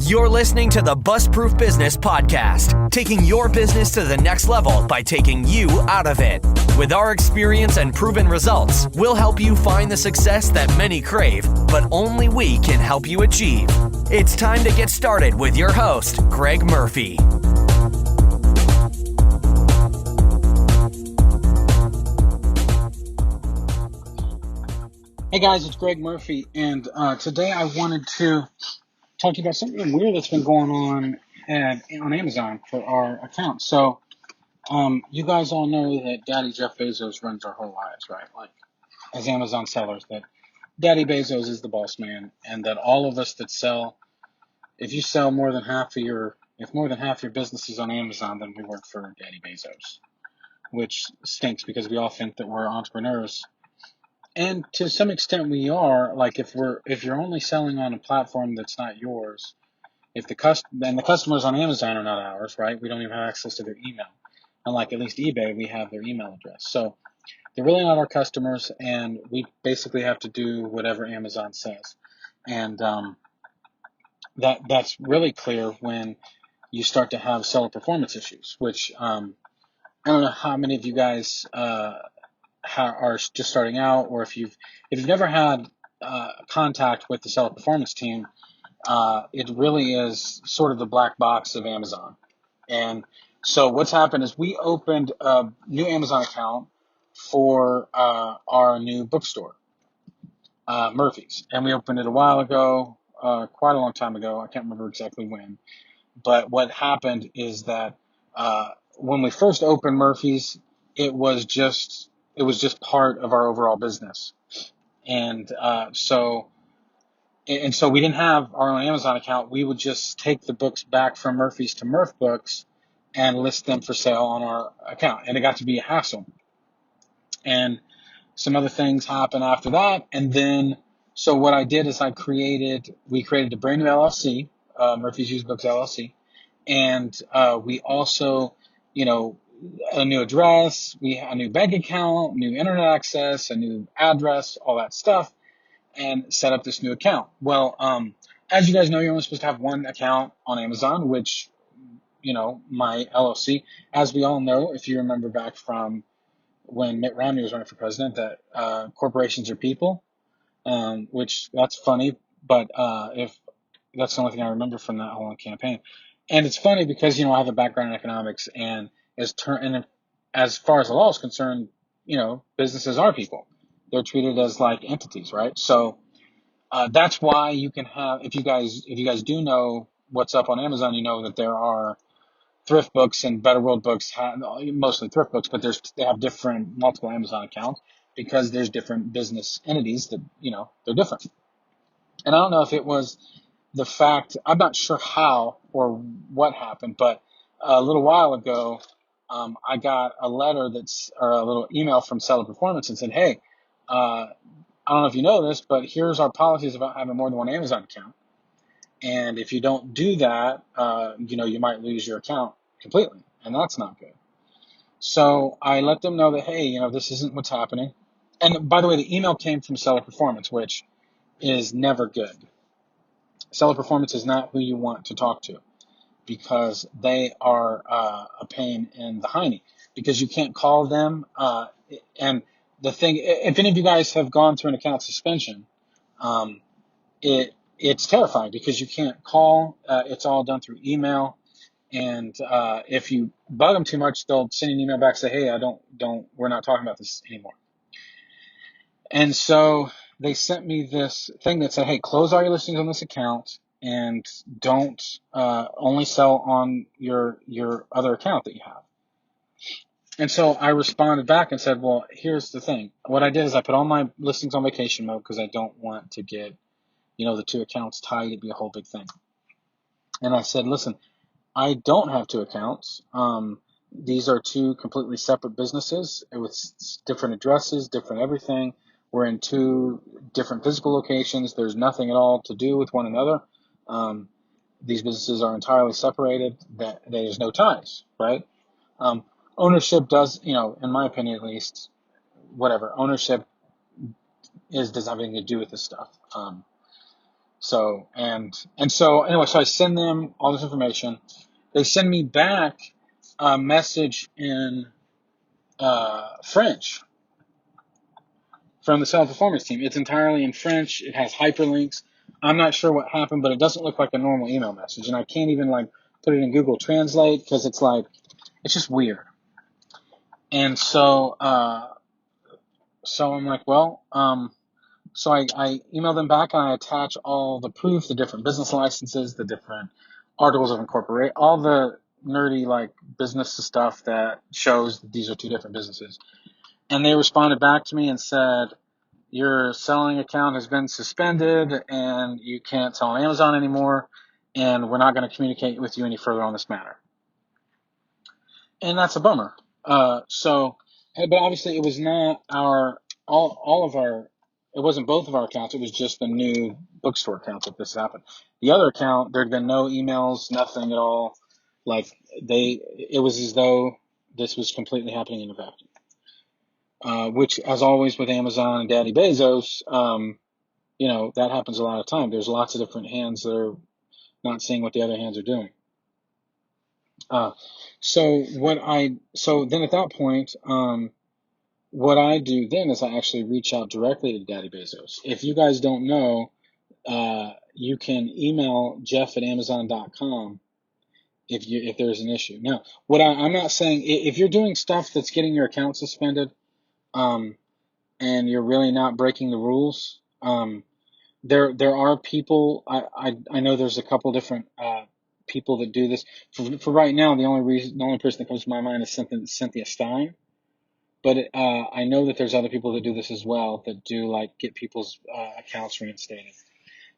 You're listening to the Busproof Business Podcast, taking your business to the next level by taking you out of it. With our experience and proven results, we'll help you find the success that many crave, but only we can help you achieve. It's time to get started with your host, Greg Murphy. Hey guys, it's Greg Murphy, and today I wanted to talk to you about something weird that's been going on on Amazon for our account. So, you guys all know that Daddy Jeff Bezos runs our whole lives, right? Like, as Amazon sellers, that Daddy Bezos is the boss man, and that all of us that sell, if more than half your business is on Amazon, then we work for Daddy Bezos, which stinks because we all think that we're entrepreneurs. And to some extent we are. Like if you're only selling on a platform that's not yours, and the customers on Amazon are not ours, right? We don't even have access to their email. Unlike at least eBay, we have their email address. So they're really not our customers, and we basically have to do whatever Amazon says. And that's really clear when you start to have seller performance issues, which I don't know how many of you guys are just starting out, or if you've never had contact with the seller performance team, it really is sort of the black box of Amazon. And so what's happened is we opened a new Amazon account for our new bookstore, Murphy's, and we opened it a while ago, quite a long time ago. I can't remember exactly when, but what happened is that when we first opened Murphy's, it was just part of our overall business. And so we didn't have our own Amazon account. We would just take the books back from Murphy's to Murph Books and list them for sale on our account. And it got to be a hassle. And some other things happened after that. And then, so what I did is we created a brand new LLC, Murphy's Used Books LLC. And we also, a new address, we had a new bank account, new internet access, a new address, all that stuff, and set up this new account. Well, as you guys know, you're only supposed to have one account on Amazon, which, my LLC, as we all know, if you remember back from when Mitt Romney was running for president, that corporations are people, which that's funny, but if that's the only thing I remember from that whole campaign. And it's funny because, I have a background in economics, and as far as the law is concerned, businesses are people. They're treated as like entities, right? So that's why you can have, if you guys do know what's up on Amazon, you know that there are thrift books and Better World Books, mostly thrift books, but they have different multiple Amazon accounts because there's different business entities that, they're different. And I don't know if it was the fact, I'm not sure how or what happened, but a little while ago, I got a little email from Seller Performance and said, hey, I don't know if you know this, but here's our policies about having more than one Amazon account. And if you don't do that, you might lose your account completely. And that's not good. So I let them know that, hey, this isn't what's happening. And by the way, the email came from Seller Performance, which is never good. Seller Performance is not who you want to talk to, because they are a pain in the hiney, because you can't call them. And the thing, if any of you guys have gone through an account suspension, it's terrifying because you can't call. It's all done through email. And if you bug them too much, they'll send you an email back, say, hey, we're not talking about this anymore. And so they sent me this thing that said, hey, close all your listings on this account and don't only sell on your other account that you have. And so I responded back and said, well, here's the thing. What I did is I put all my listings on vacation mode because I don't want to get, the two accounts tied. It'd be a whole big thing. And I said, listen, I don't have two accounts. These are two completely separate businesses with different addresses, different everything. We're in two different physical locations. There's nothing at all to do with one another. These businesses are entirely separated. There's no ties, right? Ownership does, in my opinion at least, whatever. Ownership doesn't have anything to do with this stuff. So, so anyway, so I send them all this information. They send me back a message in French from the Self Performance team. It's entirely in French. It has hyperlinks. I'm not sure what happened, but it doesn't look like a normal email message, and I can't even like put it in Google Translate because it's just weird. And so I'm like, well, so I email them back and I attach all the proof, the different business licenses, the different articles of incorporate, all the nerdy like business stuff that shows that these are two different businesses. And they responded back to me and said, your selling account has been suspended and you can't sell on Amazon anymore, and we're not going to communicate with you any further on this matter. And that's a bummer. But obviously it was not all of our, it wasn't both of our accounts. It was just the new bookstore account that this happened. The other account, there'd been no emails, nothing at all. Like it was as though this was completely happening in a vacuum. Which, as always with Amazon and Daddy Bezos, that happens a lot of time. There's lots of different hands that are not seeing what the other hands are doing. So then at that point, what I do then is I actually reach out directly to Daddy Bezos. If you guys don't know, you can email jeff@amazon.com if there's an issue. Now, I'm not saying if you're doing stuff that's getting your account suspended, and you're really not breaking the rules, there are people. I know there's a couple different people that do this. For right now, the only person that comes to my mind is Cynthia Stein. But I know that there's other people that do this as well, that do like get people's accounts reinstated.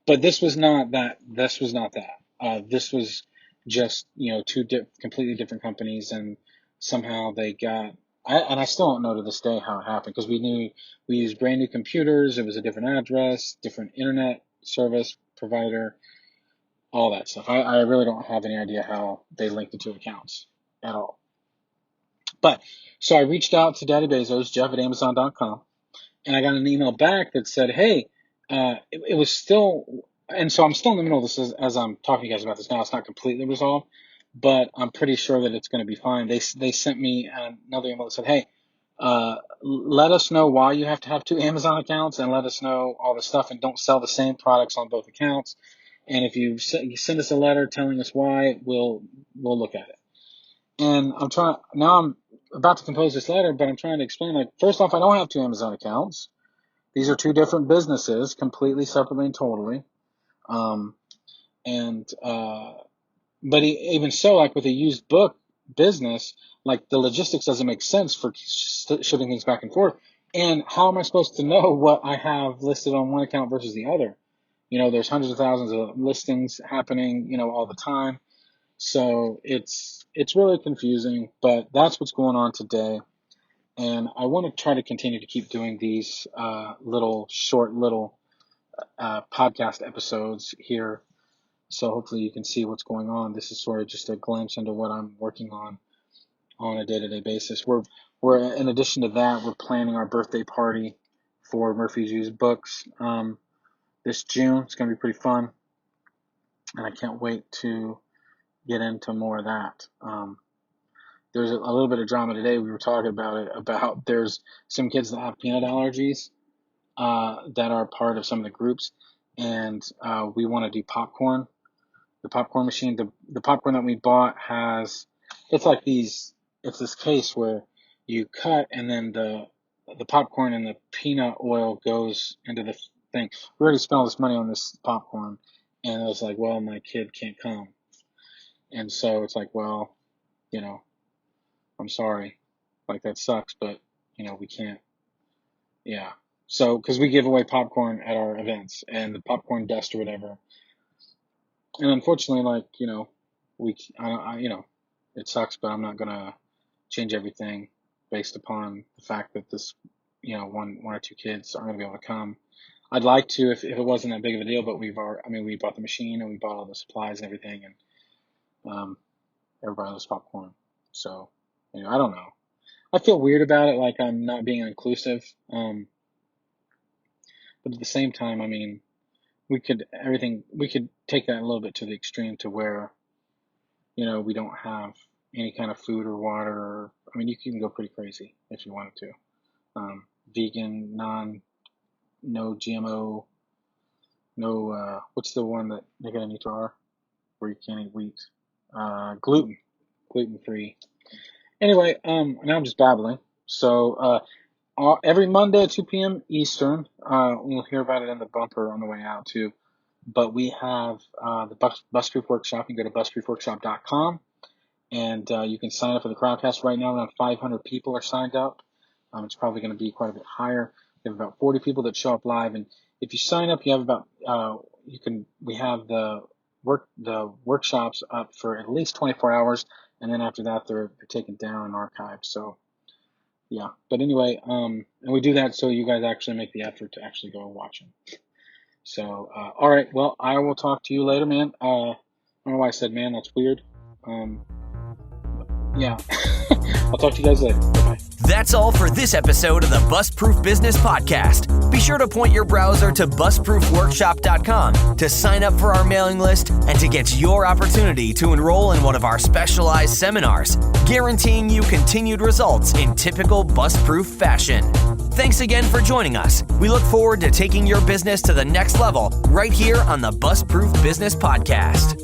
But this was not that. This was not that. This was just two completely different companies, and somehow they got. I still don't know to this day how it happened, because we used brand new computers. It was a different address, different internet service provider, all that stuff. I really don't have any idea how they linked the two accounts at all. But so I reached out to Daddy Bezos, Jeff@Amazon.com, and I got an email back that said, hey, it was still, and so I'm still in the middle of this as I'm talking to you guys about this now. It's not completely resolved, but I'm pretty sure that it's going to be fine. They sent me another email that said, hey, let us know why you have to have two Amazon accounts, and let us know all the stuff, and don't sell the same products on both accounts. And if you send us a letter telling us why, we'll look at it. And I'm about to compose this letter, but I'm trying to explain, like, first off, I don't have two Amazon accounts. These are two different businesses, completely separately and totally. But even so, like with a used book business, like the logistics doesn't make sense for shipping things back and forth. And how am I supposed to know what I have listed on one account versus the other? There's hundreds of thousands of listings happening, all the time. So it's really confusing, but that's what's going on today. And I want to try to continue to keep doing these short podcast episodes here. So hopefully you can see what's going on. This is sort of just a glimpse into what I'm working on a day-to-day basis. We're in addition to that, we're planning our birthday party for Murphy's Used Books this June. It's going to be pretty fun, and I can't wait to get into more of that. There's a little bit of drama today. We were talking about it, about there's some kids that have peanut allergies that are part of some of the groups, and we want to do popcorn. The popcorn machine, the popcorn that we bought it's this case where you cut, and then the popcorn and the peanut oil goes into the thing. We already spent all this money on this popcorn, and it was like, well, my kid can't come. And so it's like, well, I'm sorry, like that sucks, but we can't. Yeah. So, because we give away popcorn at our events, and the popcorn dust or whatever, and unfortunately, like it sucks, but I'm not gonna change everything based upon the fact that this, one or two kids aren't gonna be able to come. I'd like to if it wasn't that big of a deal, but we bought the machine and we bought all the supplies and everything, and everybody loves popcorn. So, I don't know. I feel weird about it, like I'm not being inclusive. But at the same time, we could take that a little bit to the extreme to where, we don't have any kind of food or water. I mean, you can go pretty crazy if you wanted to. Vegan, no GMO, no, what's the one that they got in each R where you can't eat wheat? Gluten-free. Anyway, now I'm just babbling. So, every Monday at 2 p.m. Eastern, we'll hear about it in the bumper on the way out too. But we have the Busproof Workshop. You can go to busproofworkshop.com, and you can sign up for the Crowdcast right now. Around 500 people are signed up. It's probably going to be quite a bit higher. We have about 40 people that show up live, and if you sign up, you have about we have the workshops up for at least 24 hours, and then after that they're taken down and archived. So yeah, but anyway, and we do that so you guys actually make the effort to actually go and watch them. So, all right, well, I will talk to you later, man. I don't know why I said man, that's weird. Yeah, I'll talk to you guys later. Bye-bye. That's all for this episode of the Busproof Business Podcast. Be sure to point your browser to busproofworkshop.com to sign up for our mailing list and to get your opportunity to enroll in one of our specialized seminars, guaranteeing you continued results in typical Busproof fashion. Thanks again for joining us. We look forward to taking your business to the next level right here on the Busproof Business Podcast.